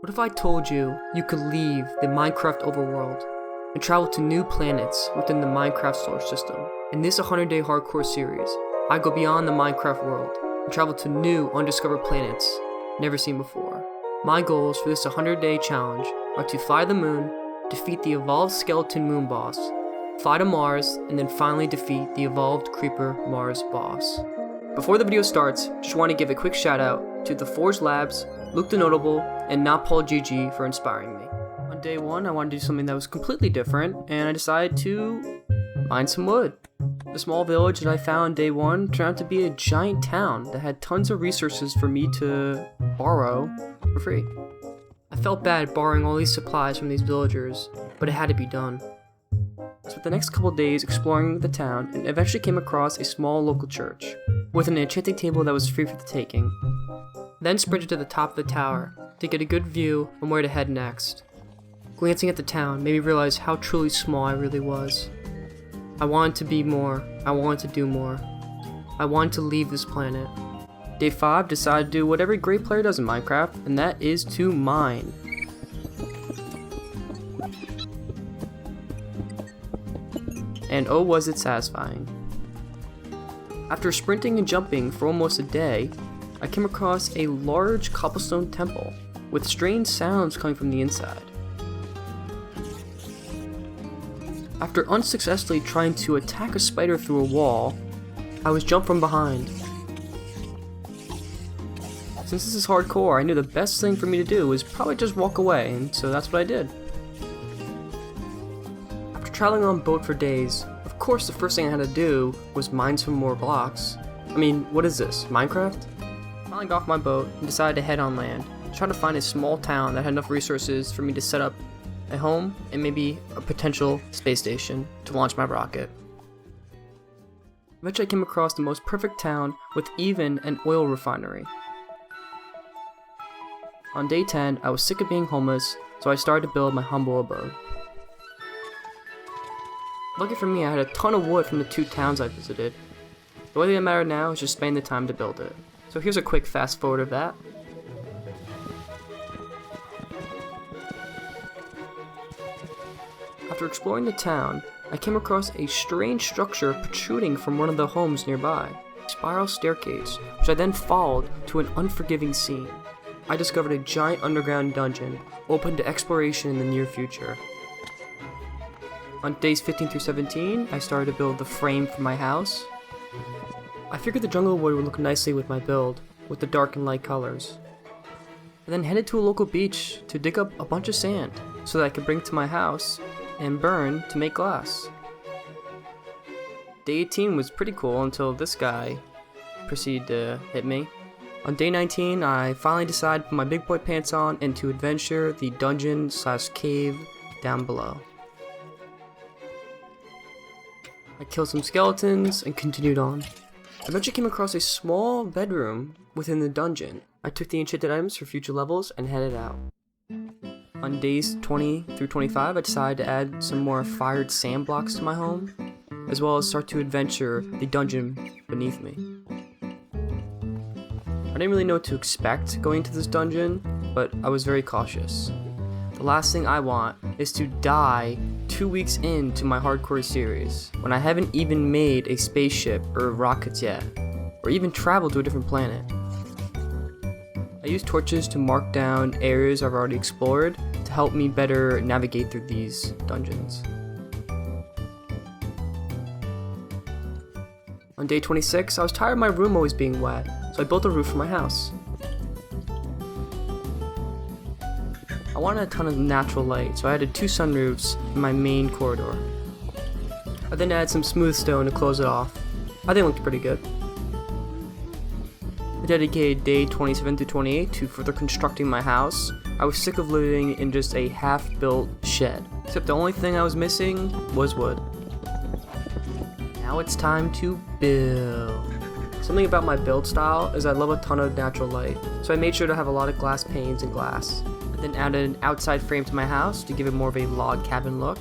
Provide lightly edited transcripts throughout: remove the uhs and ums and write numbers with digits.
What if I told you you could leave the Minecraft overworld and travel to new planets within the Minecraft solar system? In this 100-day hardcore series, I go beyond the Minecraft world and travel to new undiscovered planets never seen before. My goals for this 100-day challenge are to fly the moon, defeat the evolved skeleton moon boss, fly to Mars, and then finally defeat the evolved creeper Mars boss. Before the video starts, just want to give a quick shout out to the Forge Labs, Luke the Notable, and Not Paul GG for inspiring me. On day one, I wanted to do something that was completely different, and I decided to mine some wood. The small village that I found day one turned out to be a giant town that had tons of resources for me to borrow for free. I felt bad borrowing all these supplies from these villagers, but it had to be done. I spent the next couple days exploring the town and eventually came across a small local church with an enchanting table that was free for the taking. Then sprinted to the top of the tower to get a good view on where to head next. Glancing at the town made me realize how truly small I really was. I wanted to be more, I wanted to do more. I wanted to leave this planet. Day 5 decided to do what every great player does in Minecraft, and that is to mine. And oh, was it satisfying. After sprinting and jumping for almost a day, I came across a large cobblestone temple with strange sounds coming from the inside. After unsuccessfully trying to attack a spider through a wall, I was jumped from behind. Since this is hardcore, I knew the best thing for me to do was probably just walk away, and so that's what I did. After traveling on boat for days, of course the first thing I had to do was mine some more blocks. I mean, what is this, Minecraft? I finally got off my boat and decided to head on land, try to find a small town that had enough resources for me to set up a home and maybe a potential space station to launch my rocket. Eventually I came across the most perfect town with even an oil refinery. On day 10, I was sick of being homeless, so I started to build my humble abode. Lucky for me, I had a ton of wood from the 2 towns I visited. The only thing that mattered now is just spending the time to build it. So here's a quick fast forward of that. After exploring the town, I came across a strange structure protruding from one of the homes nearby, a spiral staircase, which I then followed to an unforgiving scene. I discovered a giant underground dungeon, open to exploration in the near future. On days 15 through 17, I started to build the frame for my house. I figured the jungle wood would look nicely with my build, with the dark and light colors. I then headed to a local beach to dig up a bunch of sand, so that I could bring to my house and burn to make glass. Day 18 was pretty cool until this guy proceeded to hit me. On day 19, I finally decided to put my big boy pants on and to adventure the dungeon/cave down below. I killed some skeletons and continued on. I eventually came across a small bedroom within the dungeon. I took the enchanted items for future levels and headed out. On days 20 through 25, I decided to add some more fired sand blocks to my home, as well as start to adventure the dungeon beneath me. I didn't really know what to expect going into this dungeon, but I was very cautious. The last thing I want is to die 2 weeks into my hardcore series, when I haven't even made a spaceship or rockets yet, or even traveled to a different planet. I used torches to mark down areas I've already explored to help me better navigate through these dungeons. On day 26, I was tired of my room always being wet, so I built a roof for my house. I wanted a ton of natural light, so I added 2 sunroofs in my main corridor. I then added some smooth stone to close it off. I think it looked pretty good. I dedicated day 27 through 28 to further constructing my house. I was sick of living in just a half-built shed, except the only thing I was missing was wood. Now it's time to build. Something about my build style is I love a ton of natural light, so I made sure to have a lot of glass panes and glass. I then added an outside frame to my house to give it more of a log cabin look,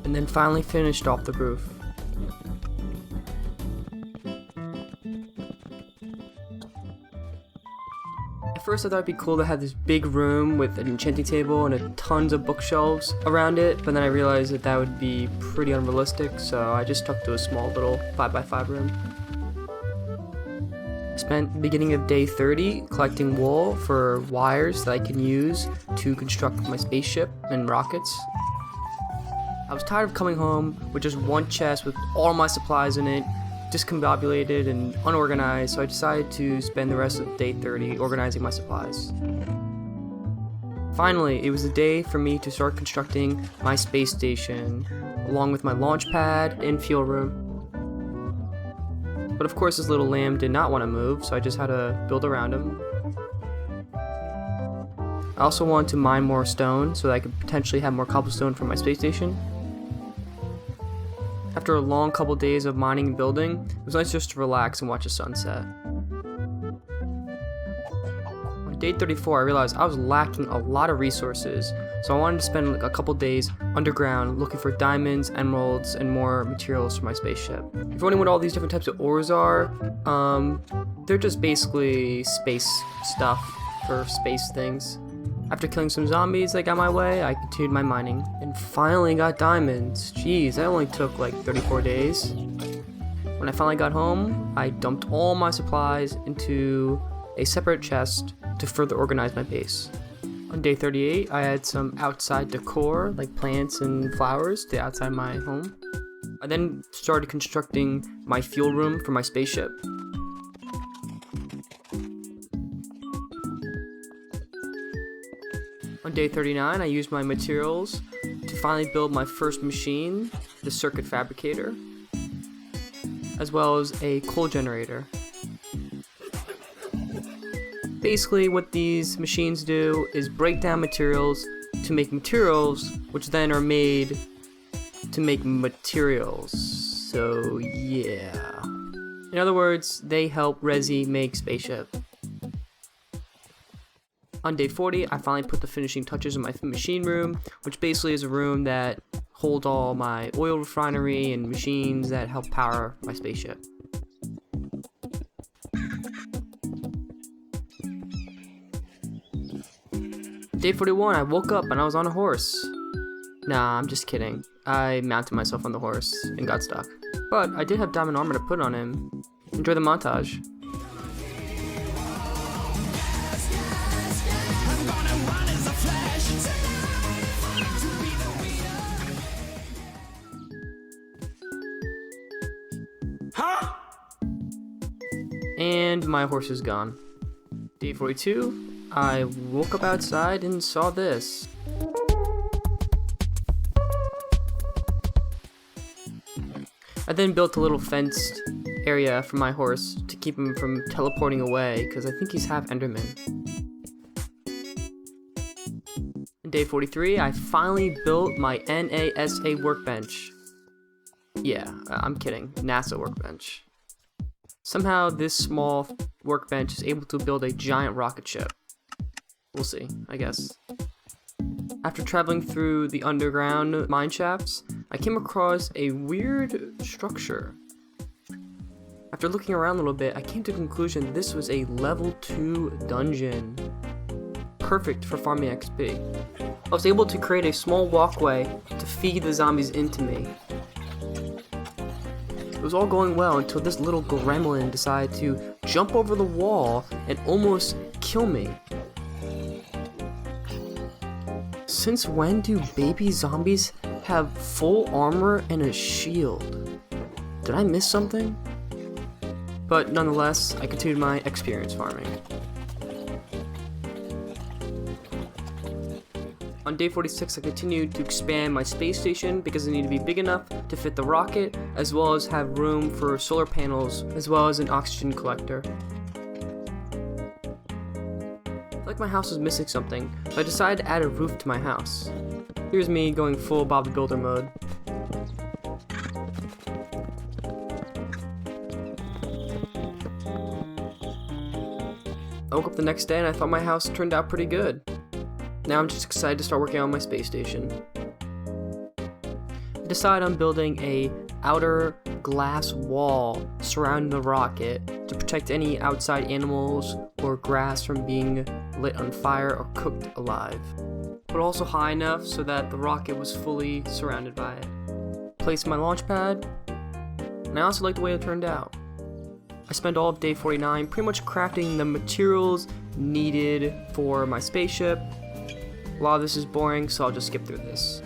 and then finally finished off the roof. first I thought it'd be cool to have this big room with an enchanting table and tons of bookshelves around it, but then I realized that that would be pretty unrealistic, so I just stuck to a small little 5x5 room. I spent the beginning of day 30 collecting wool for wires that I can use to construct my spaceship and rockets. I was tired of coming home with just one chest with all my supplies in it, discombobulated and unorganized, so I decided to spend the rest of day 30 organizing my supplies. Finally, it was the day for me to start constructing my space station, along with my launch pad and fuel room. But of course this little lamb did not want to move, so I just had to build around him. I also wanted to mine more stone so that I could potentially have more cobblestone for my space station. After a long couple days of mining and building, it was nice just to relax and watch the sunset. On day 34, I realized I was lacking a lot of resources, so I wanted to spend a couple days underground looking for diamonds, emeralds, and more materials for my spaceship. If you're wondering what all these different types of ores are, they're just basically space stuff for space things. After killing some zombies that got my way, I continued my mining and finally got diamonds. Jeez, that only took like 34 days. When I finally got home, I dumped all my supplies into a separate chest to further organize my base. On day 38, I had some outside decor like plants and flowers to outside my home. I then started constructing my fuel room for my spaceship. On day 39, I used my materials to finally build my first machine, the circuit fabricator, as well as a coal generator. Basically, what these machines do is break down materials to make materials, which then are made to make materials. So, yeah. In other words, they help Rezzy make Spaceship. On day 40, I finally put the finishing touches in my machine room, which basically is a room that holds all my oil refinery and machines that help power my spaceship. Day 41, I woke up and I was on a horse. Nah, I'm just kidding. I mounted myself on the horse and got stuck. But I did have diamond armor to put on him. Enjoy the montage. And my horse is gone. Day 42, I woke up outside and saw this. I then built a little fenced area for my horse to keep him from teleporting away, because I think he's half Enderman. On day 43, I finally built my NASA workbench. Yeah, I'm kidding, NASA workbench. Somehow this small workbench is able to build a giant rocket ship. We'll see, I guess. After traveling through the underground mine shafts, I came across a weird structure. After looking around a little bit, I came to the conclusion this was a level 2 dungeon. Perfect for farming XP. I was able to create a small walkway to feed the zombies into me. It was all going well until this little gremlin decided to jump over the wall and almost kill me. Since when do baby zombies have full armor and a shield? Did I miss something? But nonetheless, I continued my experience farming. On day 46, I continued to expand my space station because it needed to be big enough to fit the rocket, as well as have room for solar panels, as well as an oxygen collector. I felt like my house was missing something, so I decided to add a roof to my house. Here's me going full Bob the Builder mode. I woke up the next day and I thought my house turned out pretty good. Now I'm just excited to start working on my space station. I decided on building a outer glass wall surrounding the rocket to protect any outside animals or grass from being lit on fire or cooked alive, but also high enough so that the rocket was fully surrounded by it. Placed my launch pad, and I also like the way it turned out. I spent all of day 49 pretty much crafting the materials needed for my spaceship. A lot of this is boring, so I'll just skip through this.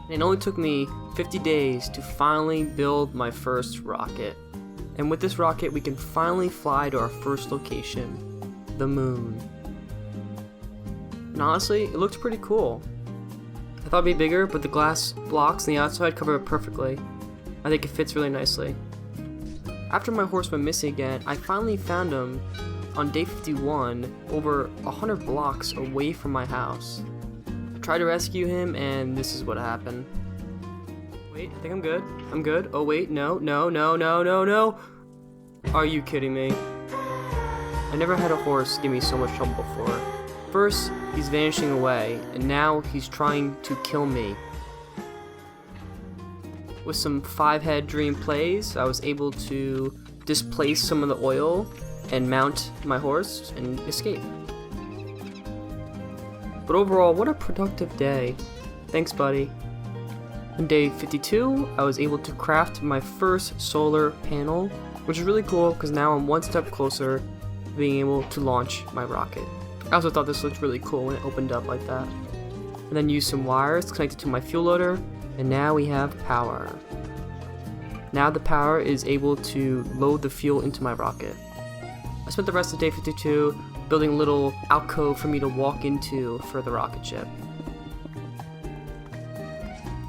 It only took me 50 days to finally build my first rocket. And with this rocket, we can finally fly to our first location, the moon. And honestly, it looked pretty cool. I thought it'd be bigger, but the glass blocks on the outside cover it perfectly. I think it fits really nicely. After my horse went missing again, I finally found him on day 51, over 100 blocks away from my house. I tried to rescue him, and this is what happened. Wait, I think I'm good. I'm good. Oh wait, no. Are you kidding me? I never had a horse give me so much trouble before. First, he's vanishing away, and now he's trying to kill me. With some 5-head dream plays, I was able to displace some of the oil and mount my horse and escape. But overall, what a productive day. Thanks, buddy. On day 52, I was able to craft my first solar panel, which is really cool because now I'm one step closer to being able to launch my rocket. I also thought this looked really cool when it opened up like that. And then used some wires connected to my fuel loader, and now we have power. Now the power is able to load the fuel into my rocket. I spent the rest of day 52 building a little alcove for me to walk into for the rocket ship.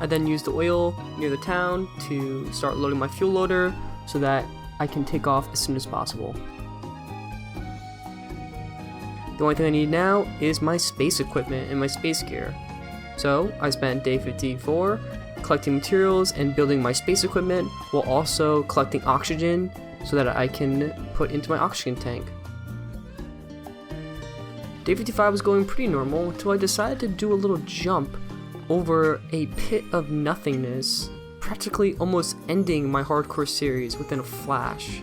I then used the oil near the town to start loading my fuel loader so that I can take off as soon as possible. The only thing I need now is my space equipment and my space gear. So I spent day 54 collecting materials and building my space equipment while also collecting oxygen so that I can put into my oxygen tank. Day 55 was going pretty normal until I decided to do a little jump over a pit of nothingness, practically almost ending my hardcore series within a flash.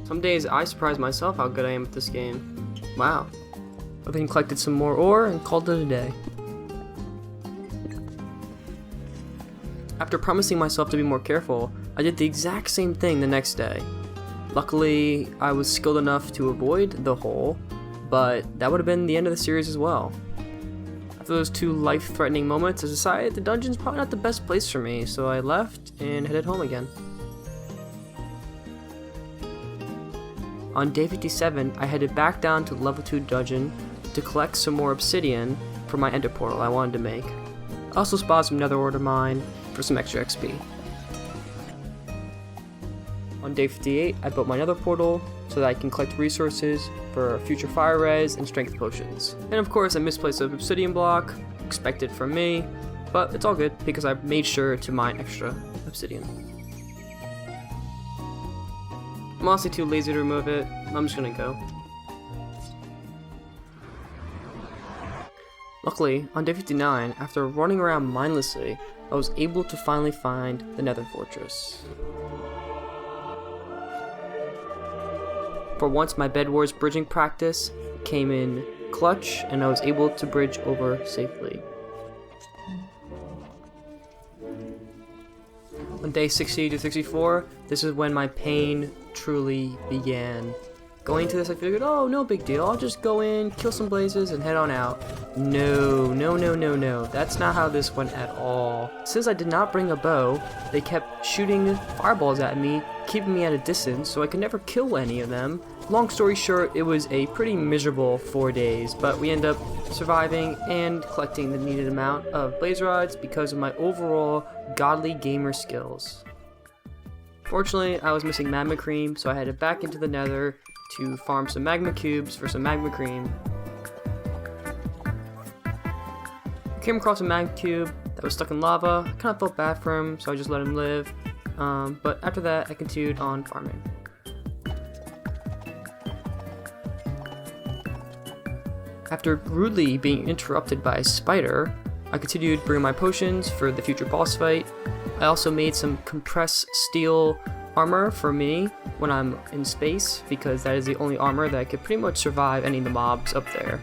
Some days I surprise myself how good I am at this game. Wow. I then collected some more ore and called it a day. After promising myself to be more careful, I did the exact same thing the next day. Luckily, I was skilled enough to avoid the hole, but that would have been the end of the series as well. After those 2 life-threatening moments, I decided the dungeon's probably not the best place for me, so I left and headed home again. On day 57, I headed back down to the level 2 dungeon to collect some more obsidian for my ender portal I wanted to make. I also spotted some nether ore to mine for some extra XP. On day 58, I built my nether portal so that I can collect resources for future fire res and strength potions. And of course, I misplaced an obsidian block, expected from me, but it's all good because I made sure to mine extra obsidian. I'm honestly too lazy to remove it. I'm just gonna go. Luckily, on day 59, after running around mindlessly, I was able to finally find the Nether Fortress. For once, my Bed Wars bridging practice came in clutch, and I was able to bridge over safely. On day 60 to 64, this is when my pain truly began. Going into this, I figured, oh, no big deal, I'll just go in, kill some blazes, and head on out. No, that's not how this went at all. Since I did not bring a bow, they kept shooting fireballs at me, keeping me at a distance, so I could never kill any of them. Long story short, it was a pretty miserable 4 days, but we ended up surviving and collecting the needed amount of blaze rods because of my overall godly gamer skills. Fortunately, I was missing magma cream, so I headed back into the nether to farm some magma cubes for some magma cream. I came across a magma cube that was stuck in lava. I kind of felt bad for him, so I just let him live. But after that, I continued on farming. After rudely being interrupted by a spider, I continued brewing my potions for the future boss fight. I also made some compressed steel armor for me when I'm in space, because that is the only armor that could pretty much survive any of the mobs up there.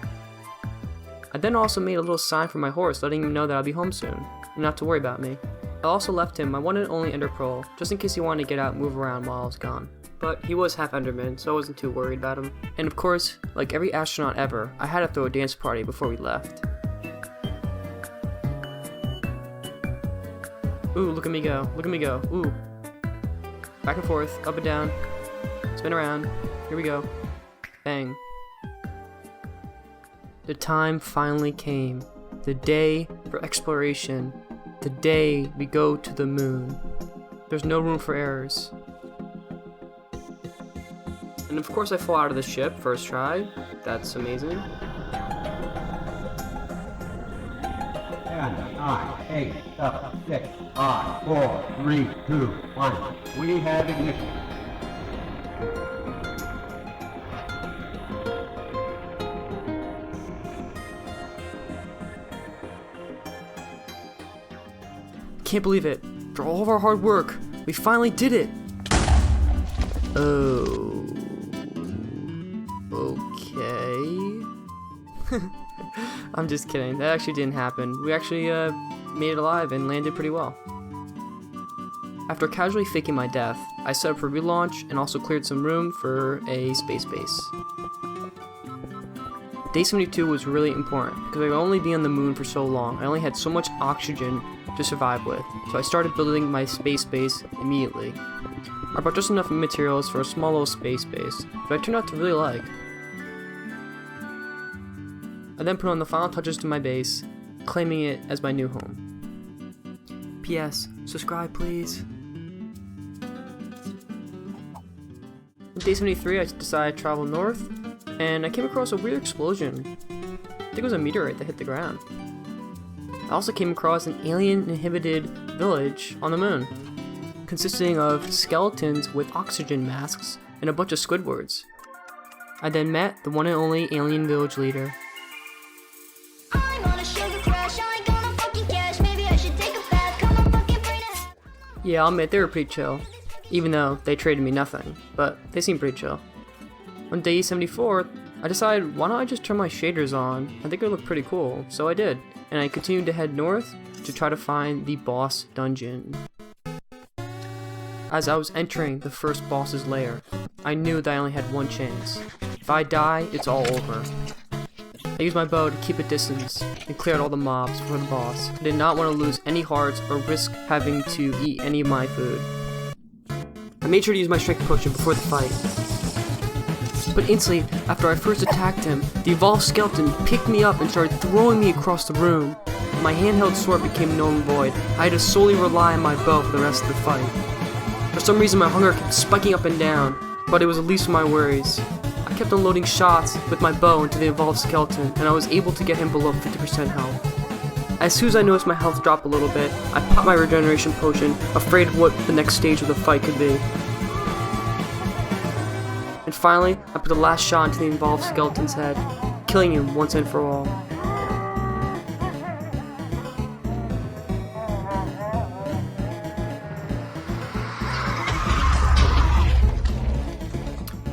I then also made a little sign for my horse, letting him know that I'll be home soon, and not to worry about me. I also left him my one and only ender pearl, just in case he wanted to get out and move around while I was gone. But he was half enderman, so I wasn't too worried about him. And of course, like every astronaut ever, I had to throw a dance party before we left. Ooh, look at me go, look at me go, ooh. Back and forth, up and down, spin around, here we go, bang. The time finally came, the day for exploration, the day we go to the moon. There's no room for errors. And of course I fall out of the ship first try, that's amazing. 10, 9, 8, 7, 6, 5, 4, 3, 2, 1. We have ignition. Can't believe it. For all of our hard work, we finally did it. Oh. Okay. I'm just kidding. That actually didn't happen. We actually made it alive and landed pretty well. After casually faking my death, I set up for relaunch and also cleared some room for a space base. Day 72 was really important because I could only be on the moon for so long. I only had so much oxygen to survive with, so I started building my space base immediately. I brought just enough materials for a small little space base, but I turned out to really like. I then put on the final touches to my base, claiming it as my new home. P.S. Subscribe, please. On day 73, I decided to travel north, and I came across a weird explosion. I think it was a meteorite that hit the ground. I also came across an alien-inhabited village on the moon, consisting of skeletons with oxygen masks and a bunch of Squidwards. I then met the one and only alien village leader. Yeah, I'll admit, they were pretty chill, even though they traded me nothing, but they seemed pretty chill. On day 74, I decided, why don't I just turn my shaders on? I think it would look pretty cool, so I did, and I continued to head north to try to find the boss dungeon. As I was entering the first boss's lair, I knew that I only had one chance. If I die, it's all over. I used my bow to keep a distance and clear out all the mobs before the boss. I did not want to lose any hearts or risk having to eat any of my food. I made sure to use my strength potion before the fight. But instantly, after I first attacked him, the evolved skeleton picked me up and started throwing me across the room. My handheld sword became null and void. I had to solely rely on my bow for the rest of the fight. For some reason, my hunger kept spiking up and down, but it was the least of my worries. I kept unloading shots with my bow into the evolved skeleton, and I was able to get him below 50% health. As soon as I noticed my health drop a little bit, I popped my regeneration potion, afraid of what the next stage of the fight could be. And finally, I put the last shot into the evolved skeleton's head, killing him once and for all.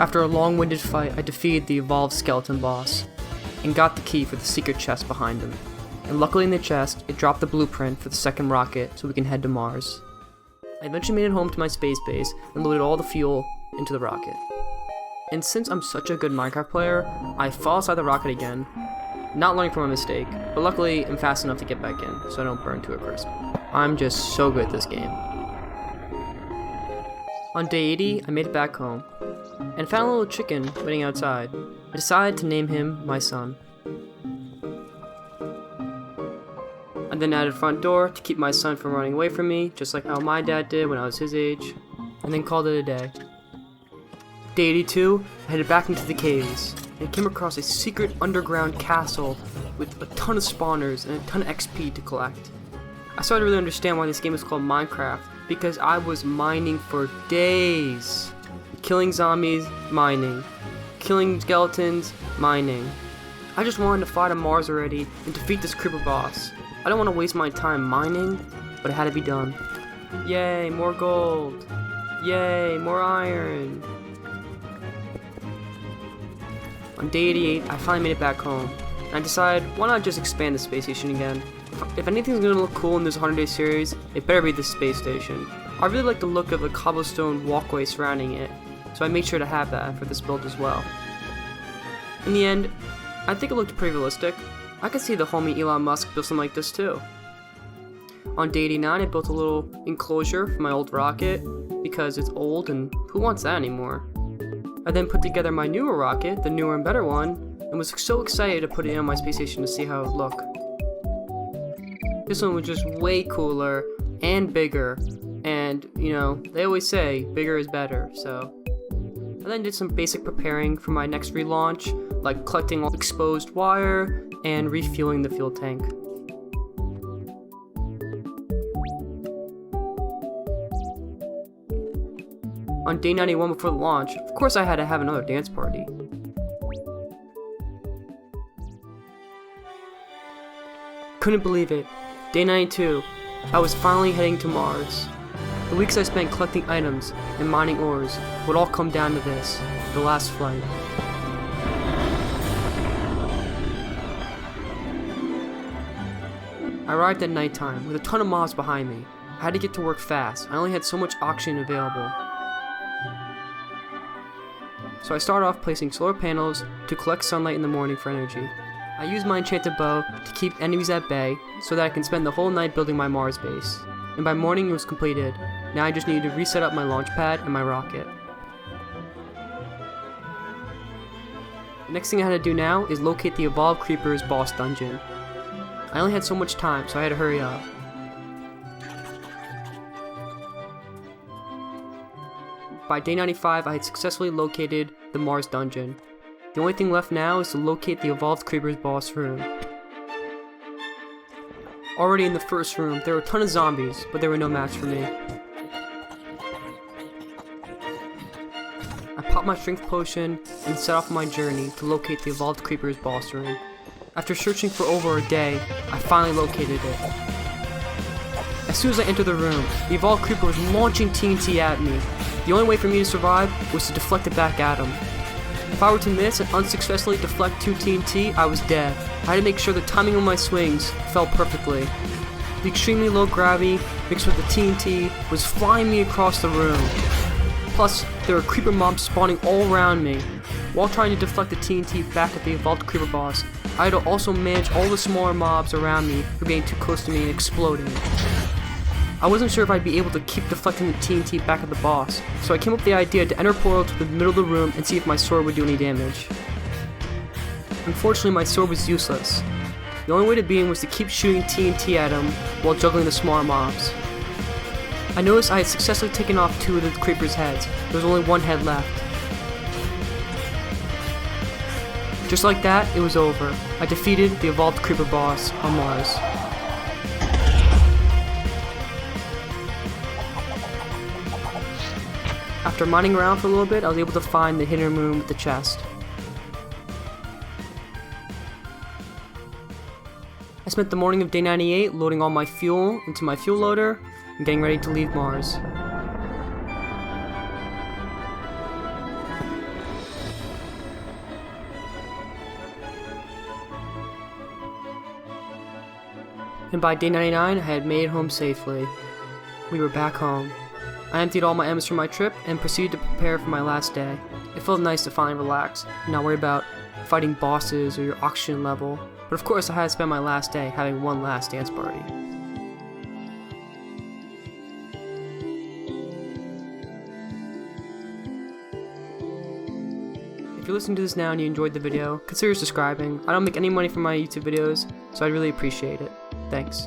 After a long-winded fight, I defeated the evolved skeleton boss, and got the key for the secret chest behind him. And luckily in the chest, it dropped the blueprint for the second rocket so we can head to Mars. I eventually made it home to my space base and loaded all the fuel into the rocket. And since I'm such a good Minecraft player, I fall outside the rocket again, not learning from my mistake, but luckily I'm fast enough to get back in so I don't burn to a crisp. I'm just so good at this game. On day 80, I made it back home, and found a little chicken waiting outside. I decided to name him my son. I then added front door to keep my son from running away from me, just like how my dad did when I was his age, and then called it a day. Day 82, I headed back into the caves, and came across a secret underground castle with a ton of spawners and a ton of XP to collect. I started to really understand why this game is called Minecraft, because I was mining for days. Killing zombies, mining. Killing skeletons, mining. I just wanted to fly to Mars already and defeat this creeper boss. I don't want to waste my time mining, but it had to be done. Yay, more gold! Yay, more iron! On day 88, I finally made it back home, and I decided, why not just expand the space station again? If anything's gonna look cool in this 100-day series, it better be the space station. I really like the look of the cobblestone walkway surrounding it, so I made sure to have that for this build as well. In the end, I think it looked pretty realistic. I could see the homie Elon Musk build something like this too. On day 89, I built a little enclosure for my old rocket, because it's old and who wants that anymore? I then put together my newer rocket, the newer and better one, and was so excited to put it in my space station to see how it would look. This one was just way cooler and bigger, and you know, they always say bigger is better, so. I then did some basic preparing for my next relaunch, like collecting all exposed wire and refueling the fuel tank. On day 91 before the launch, of course I had to have another dance party. Couldn't believe it. Day 92, I was finally heading to Mars. The weeks I spent collecting items and mining ores would all come down to this, the last flight. I arrived at nighttime with a ton of mobs behind me. I had to get to work fast. I only had so much oxygen available. So I started off placing solar panels to collect sunlight in the morning for energy. I used my enchanted bow to keep enemies at bay so that I can spend the whole night building my Mars base. And by morning it was completed. Now I just needed to reset up my launch pad and my rocket. The next thing I had to do now is locate the Evolved Creepers boss dungeon. I only had so much time, so I had to hurry up. By day 95, I had successfully located the Mars dungeon. The only thing left now is to locate the Evolved Creepers boss room. Already in the first room, there were a ton of zombies, but they were no match for me. I popped my strength potion and set off on my journey to locate the Evolved Creepers boss room. After searching for over a day, I finally located it. As soon as I entered the room, the Evolved Creeper was launching TNT at me. The only way for me to survive was to deflect it back at him. If I were to miss and unsuccessfully deflect 2 TNT, I was dead. I had to make sure the timing of my swings fell perfectly. The extremely low gravity mixed with the TNT was flying me across the room. Plus, there were creeper mobs spawning all around me. While trying to deflect the TNT back at the Evolved Creeper boss, I had to also manage all the smaller mobs around me from getting too close to me and exploding. I wasn't sure if I'd be able to keep deflecting the TNT back at the boss, so I came up with the idea to enter a portal to the middle of the room and see if my sword would do any damage. Unfortunately, my sword was useless. The only way to beat him was to keep shooting TNT at him while juggling the smaller mobs. I noticed I had successfully taken off 2 of the creepers' heads. There was only 1 head left. Just like that, it was over. I defeated the Evolved Creeper boss on Mars. After mining around for a little bit, I was able to find the hidden room with the chest. I spent the morning of day 98 loading all my fuel into my fuel loader and getting ready to leave Mars. And by day 99, I had made it home safely. We were back home. I emptied all my items from my trip and proceeded to prepare for my last day. It felt nice to finally relax and not worry about fighting bosses or your oxygen level. But of course I had to spend my last day having one last dance party. If you're listening to this now and you enjoyed the video, consider subscribing. I don't make any money from my YouTube videos, so I'd really appreciate it. Thanks.